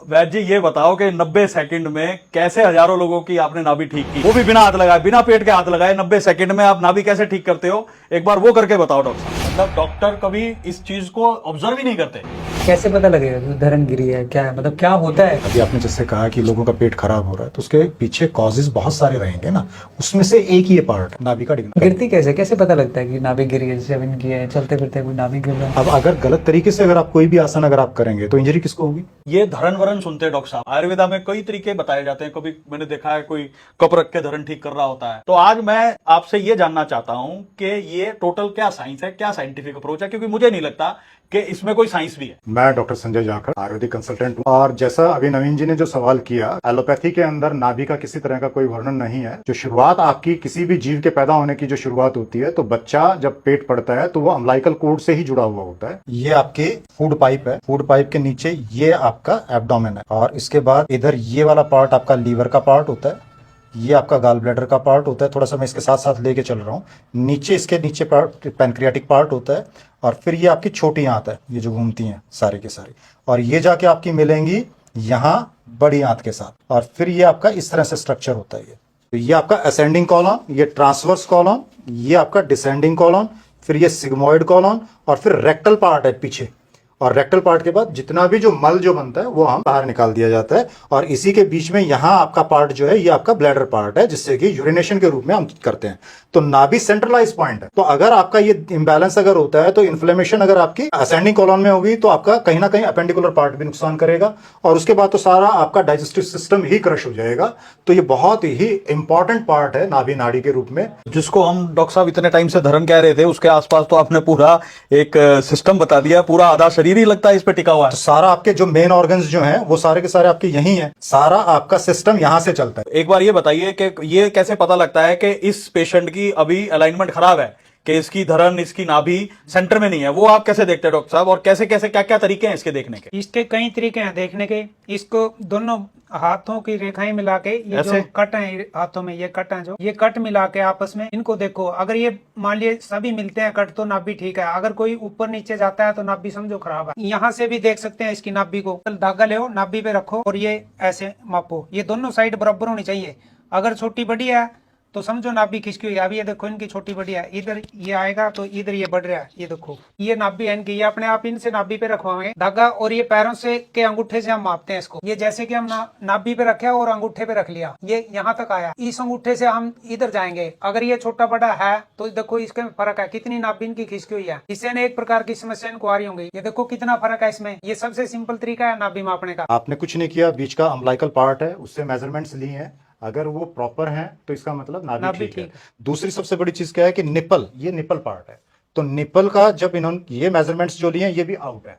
वैद जी ये बताओ कि 90 सेकंड में कैसे हजारों लोगों की आपने नाभि ठीक की, वो भी बिना हाथ लगाए, बिना पेट के हाथ लगाए 90 सेकंड में आप नाभि कैसे ठीक करते हो? एक बार वो करके बताओ डॉक्टर साहब। मतलब डॉक्टर कभी इस चीज को ऑब्जर्व ही नहीं करते। कैसे पता लगेगा कि धरण गिरी है? क्या है, मतलब क्या होता है? अभी आपने जैसे कहा कि लोगों का पेट खराब हो रहा है, तो उसके पीछे कॉजेज बहुत सारे रहेंगे ना, उसमें से एक ही पार्ट नाभि का डिगना। गिरती कैसे कैसे पता लगता है कि नाभि गिरी है? जैसे अब इनकी है, चलते फिरते कोई नाभि गिर रहा है। अब अगर गलत तरीके से अगर आप कोई भी आसन अगर आप करेंगे तो इंजरी किसको होगी? ये धरण वरण सुनते हैं डॉक्टर साहब, आयुर्वेदा में कई तरीके बताए जाते हैं। कभी मैंने देखा है कोई कप रख के धरण ठीक कर रहा होता है। तो आज मैं आपसे ये जानना चाहता हूं कि ये टोटल क्या साइंस है, क्या साइंटिफिक अप्रोच है, क्योंकि मुझे नहीं लगता कि इसमें कोई साइंस भी है। मैं डॉक्टर संजय जाखड़, आयुर्वेदिक कंसल्टेंट हूँ। और जैसा अभी नवीन जी ने जो सवाल किया, एलोपैथी के अंदर नाभि का किसी तरह का कोई वर्णन नहीं है। जो शुरुआत आपकी किसी भी जीव के पैदा होने की जो शुरुआत होती है, तो बच्चा जब पेट पड़ता है तो वो अम्लाइकल कोड से ही जुड़ा हुआ होता है। ये आपके फूड पाइप है, फूड पाइप के नीचे ये आपका एब्डोमेन है, और इसके बाद इधर ये वाला पार्ट आपका लीवर का पार्ट होता है, ये आपका गाल ब्लैडर का पार्ट होता है। थोड़ा सा मैं इसके साथ साथ लेके चल रहा हूँ। नीचे इसके नीचे पार्ट पैनक्रियाटिक पार्ट होता है, और फिर ये आपकी छोटी आंत है, ये जो घूमती हैं सारी की सारी, और ये जाके आपकी मिलेंगी यहाँ बड़ी आंत के साथ। और फिर ये आपका इस तरह से स्ट्रक्चर होता है। तो ये आपका असेंडिंग कॉलम, ये ट्रांसवर्स कॉलम, ये आपका डिसेंडिंग कॉलम, फिर ये सिग्मोइड कॉलम, और फिर रेक्टल पार्ट है पीछे। और रेक्टल पार्ट के बाद जितना भी जो मल जो बनता है वो हम बाहर निकाल दिया जाता है। और इसी के बीच में यहाँ आपका पार्ट जो है ये आपका ब्लैडर पार्ट है, जिससे कि यूरिनेशन के रूप में हम करते हैं। तो नाभि सेंट्रलाइज पॉइंट है। तो अगर आपका ये इंबैलेंस अगर होता है, तो इन्फ्लेमेशन अगर आपकी असेंडिंग कॉलम में होगी, तो आपका कहीं ना कहीं अपेंडिकुलर पार्ट भी नुकसान करेगा, और उसके बाद तो सारा आपका डाइजेस्टिव सिस्टम ही क्रश हो जाएगा। तो ये बहुत ही इंपॉर्टेंट पार्ट है नाभि नाड़ी के रूप में। जिसको हम डॉक्टर साहब इतने टाइम से धरण कह रहे थे, उसके आसपास तो आपने पूरा एक सिस्टम बता दिया। पूरा आधा शरीर ही लगता है इस पे टिका हुआ है। तो सारा आपके जो मेन ऑर्गन्स जो हैं वो सारे के सारे आपके यही हैं। सारा आपका सिस्टम यहाँ से चलता है। एक बार ये बताइए कि ये कैसे पता लगता है कि इस पेशेंट की अभी अलाइनमेंट खराब है, कि इसकी धरण, इसकी नाभि सेंटर में नहीं है? वो आप कैसे देखते हैं डॉक्टर साहब, और कैसे कैसे क्या क्या तरीके हैं इसके देखने के? इसके कई तरीके हैं देखने के। इसको दोनों हाथों की रेखाएं मिला के, ये ऐसे? जो कट है हाथों में, ये कट है, जो ये कट मिला के आपस में इनको देखो। अगर ये मान लिए सभी मिलते हैं कट, तो नाभि ठीक है। अगर कोई ऊपर नीचे जाता है तो नाभि समझो खराब है। यहाँ से भी देख सकते हैं इसकी नाभि को। धागा ले नाभि पे रखो और ये ऐसे मापो। ये दोनों साइड बराबर होनी चाहिए। अगर छोटी बड़ी है तो समझो नाभि खिसकी हुई है। अभी ये देखो इनकी छोटी बड़ी है, इधर ये आएगा तो इधर ये बढ़ रहा है। ये देखो ये नाभि है इनकी। ये अपने आप इनसे नाभि पे रखवाएंगे धागा, और ये पैरों से के अंगूठे से हम मापते हैं इसको। ये जैसे कि हम नाभि पे रखे और अंगूठे पे रख लिया, ये यहाँ तक आया। इस अंगूठे से हम इधर जाएंगे। अगर ये छोटा बड़ा है तो देखो इसके में फर्क है, कितनी नाभि इनकी खिसकी हुई है। इससे न एक प्रकार की समस्या इनको आ रही होंगी। ये देखो कितना फर्क है इसमें। ये सबसे सिंपल तरीका है नाभि मापने का। आपने कुछ नहीं किया, बीच का अम्लाइकल पार्ट है उससे मेजरमेंट्स लिए हैं। अगर वो प्रॉपर है तो इसका मतलब नाभि ठीक है। दूसरी सबसे बड़ी चीज क्या है कि निपल, ये निपल पार्ट है। तो निपल का जब इन्होंने ये मेजरमेंट्स जो लिए हैं ये भी आउट है,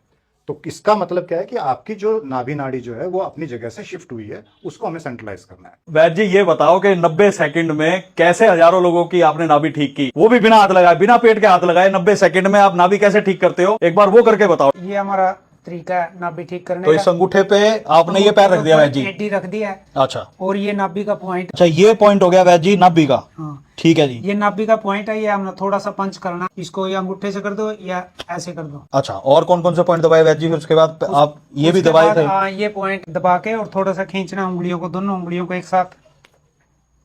तो इसका मतलब क्या है कि आपकी जो नाभि नाड़ी जो है वो अपनी जगह से शिफ्ट हुई है, उसको हमें सेंट्रलाइज करना है। वैद जी ये बताओ कि 90 सेकंड में कैसे हजारों लोगों की आपने नाभि ठीक की, वो भी बिना हाथ लगाए, बिना पेट के हाथ लगाए 90 सेकंड में आप नाभि कैसे ठीक करते हो? एक बार वो करके बताओ। ये हमारा तरीका है नाभि ठीक करने तो का। इस अंगूठे पे आपने ये पैर रख दिया वैद जी? एडी रख दिया है। अच्छा और ये नाभि का पॉइंट। अच्छा, ये पॉइंट हो गया वैद जी नाभि का। हाँ, ठीक है जी। ये नाभि का पॉइंट है। ये हमने थोड़ा सा पंच करना, इसको या अंगूठे से कर दो या ऐसे कर दो। अच्छा, और कौन कौन से पॉइंट दबाए वैद जी? फिर उसके बाद आप ये भी उसके दबाए बाद, थे? हाँ, ये पॉइंट दबा के और थोड़ा सा खींचना उंगलियों को, दोनों उंगलियों को एक साथ।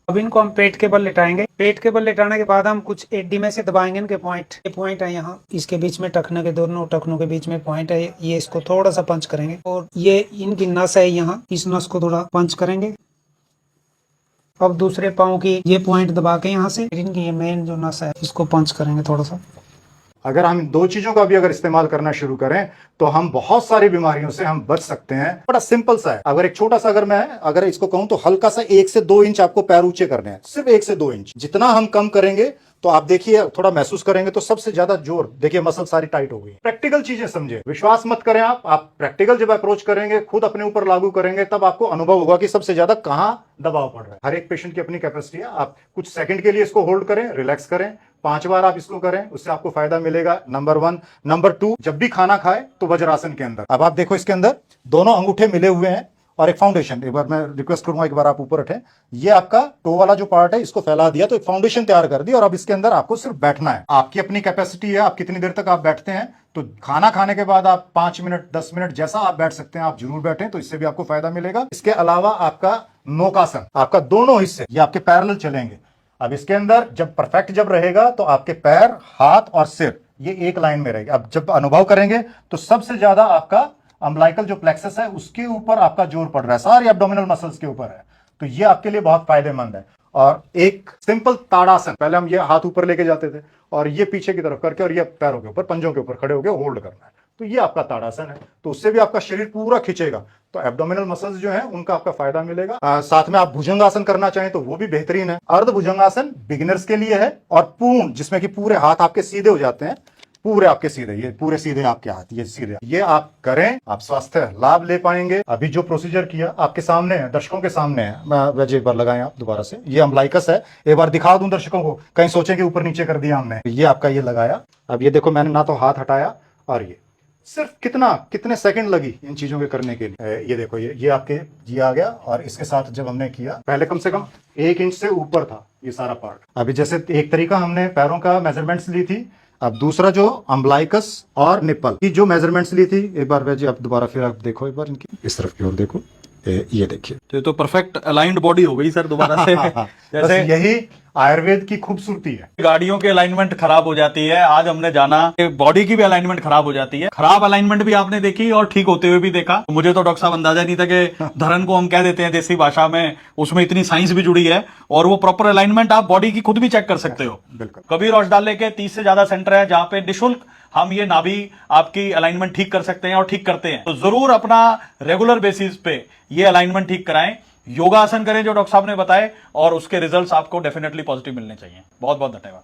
अब इनको हम पेट के बल लेटाएंगे। पेट के बल लेटाने के बाद हम कुछ एडी में से दबाएंगे इनके पॉइंट। ये पॉइंट है यहाँ, इसके बीच में टखने के, दोनों टखनों के बीच में पॉइंट है। ये इसको थोड़ा सा पंच करेंगे, और ये इनकी नस है यहाँ, इस नस को थोड़ा पंच करेंगे। अब दूसरे पाँव की ये पॉइंट दबा के यहाँ से इनकी ये मेन जो नस है इसको पंच करेंगे थोड़ा सा। अगर हम इन दो चीजों का भी अगर इस्तेमाल करना शुरू करें तो हम बहुत सारी बीमारियों से हम बच सकते हैं। बड़ा सिंपल सा है। अगर एक छोटा सा अगर इसको कहूं तो हल्का सा 1 से 2 इंच आपको पैर ऊंचे करने हैं, सिर्फ 1 से 2 इंच। जितना हम कम करेंगे तो आप देखिए, थोड़ा महसूस करेंगे तो सबसे ज्यादा जोर देखिए, मसल सारी टाइट हो गई। प्रैक्टिकल चीजें समझे, विश्वास मत करें। आप प्रैक्टिकल जब अप्रोच करेंगे, खुद अपने ऊपर लागू करेंगे, तब आपको अनुभव होगा कि सबसे ज्यादा कहां दबाव पड़ रहा है। हर एक पेशेंट की अपनी कैपेसिटी है। आप कुछ सेकंड के लिए इसको होल्ड करें, रिलैक्स करें, 5 बार आप इसको करें, उससे आपको फायदा मिलेगा। नंबर 1। नंबर 2, जब भी खाना खाए तो वज्रासन के अंदर। अब आप देखो इसके अंदर दोनों अंगूठे मिले हुए हैं, और एक फाउंडेशन। एक बार मैं रिक्वेस्ट करूंगा, एक बार आप ऊपर उठें। ये आपका टो वाला जो पार्ट है इसको फैला दिया, तो एक फाउंडेशन तैयार कर दी, और अब इसके अंदर आपको सिर्फ बैठना है। आपकी अपनी कैपेसिटी है, आप कितनी देर तक आप बैठते हैं। तो खाना खाने के बाद आप 5 मिनट 10 मिनट जैसा आप बैठ सकते हैं, आप जरूर बैठें, तो इससे भी आपको फायदा मिलेगा। इसके अलावा आपका नौकासन, आपका दोनों हिस्से ये आपके पैरेलल चलेंगे। अब इसके अंदर जब परफेक्ट जब रहेगा तो आपके पैर, हाथ और सिर ये एक लाइन में रहेगा। अब जब अनुभव करेंगे तो सबसे ज्यादा आपका अम्बलाइकल जो प्लेक्सस है उसके ऊपर आपका जोर पड़ रहा है, सारी एब्डोमिनल मसल्स के ऊपर है, तो ये आपके लिए बहुत फायदेमंद है। और एक सिंपल ताड़ासन, पहले हम ये हाथ ऊपर लेके जाते थे और ये पीछे की तरफ करके और ये पैरों के ऊपर, पंजों के ऊपर खड़े होकर होल्ड करना है, तो ये आपका ताड़ासन है। तो उससे भी आपका शरीर पूरा खींचेगा, तो एब्डोमिनल मसल्स जो है उनका आपका फायदा मिलेगा। साथ में आप भुजंगासन करना चाहें तो वो भी बेहतरीन है। अर्ध भुजंगासन बिगिनर्स के लिए है, और पूर्ण जिसमें कि पूरे हाथ आपके सीधे हो जाते हैं, पूरे आपके सीधे, ये पूरे सीधे आपके हाथ, ये सीधे, ये आप करें, आप स्वास्थ्य लाभ ले पाएंगे। अभी जो प्रोसीजर किया आपके सामने है, दर्शकों के सामने है। मैं वैसे एक बार लगाएं आप दोबारा से, ये अम्बलाइकस है, एक बार दिखा दूं दर्शकों को, कहीं सोचें कि ऊपर नीचे कर दिया हमने। ये आपका ये लगाया, अब ये देखो मैंने ना तो हाथ हटाया, और ये सिर्फ कितने सेकंड लगी इन चीजों के करने के लिए। ये देखो ये आपके ये आ गया, और इसके साथ जब हमने किया, पहले कम से कम 1 इंच से ऊपर था ये सारा पार्ट। अभी जैसे एक तरीका हमने पैरों का मेजरमेंट्स ली थी, अब दूसरा जो अम्बलाइकस और निप्पल की जो मेजरमेंट्स ली थी, एक बार वैसे आप दोबारा फिर आप देखो, एक बार इनकी इस तरफ की ओर देखो, ये देखिए, तो परफेक्ट अलाइंड बॉडी हो गई सर दोबारा से। जैसे यही आयुर्वेद की खूबसूरती है। गाड़ियों की अलाइनमेंट खराब हो जाती है, आज हमने जाना कि बॉडी की भी अलाइनमेंट खराब हो जाती है। खराब अलाइनमेंट भी आपने देखी और ठीक होते हुए भी देखा। मुझे तो डॉक्टर साहब अंदाजा नहीं था कि धरन को हम कह देते हैं देसी भाषा में, उसमें इतनी साइंस भी जुड़ी है, और वो प्रॉपर अलाइनमेंट आप बॉडी की खुद भी चेक कर सकते हो। बिल्कुल। कबीर औषधालय के 30 से ज्यादा सेंटर है जहां पे निःशुल्क हम ये नाभि आपकी अलाइनमेंट ठीक कर सकते हैं और ठीक करते हैं। तो जरूर अपना रेगुलर बेसिस पे ये अलाइनमेंट ठीक कराएं, योगासन करें जो डॉक्टर साहब ने बताए, और उसके रिजल्ट्स आपको डेफिनेटली पॉजिटिव मिलने चाहिए। बहुत बहुत धन्यवाद।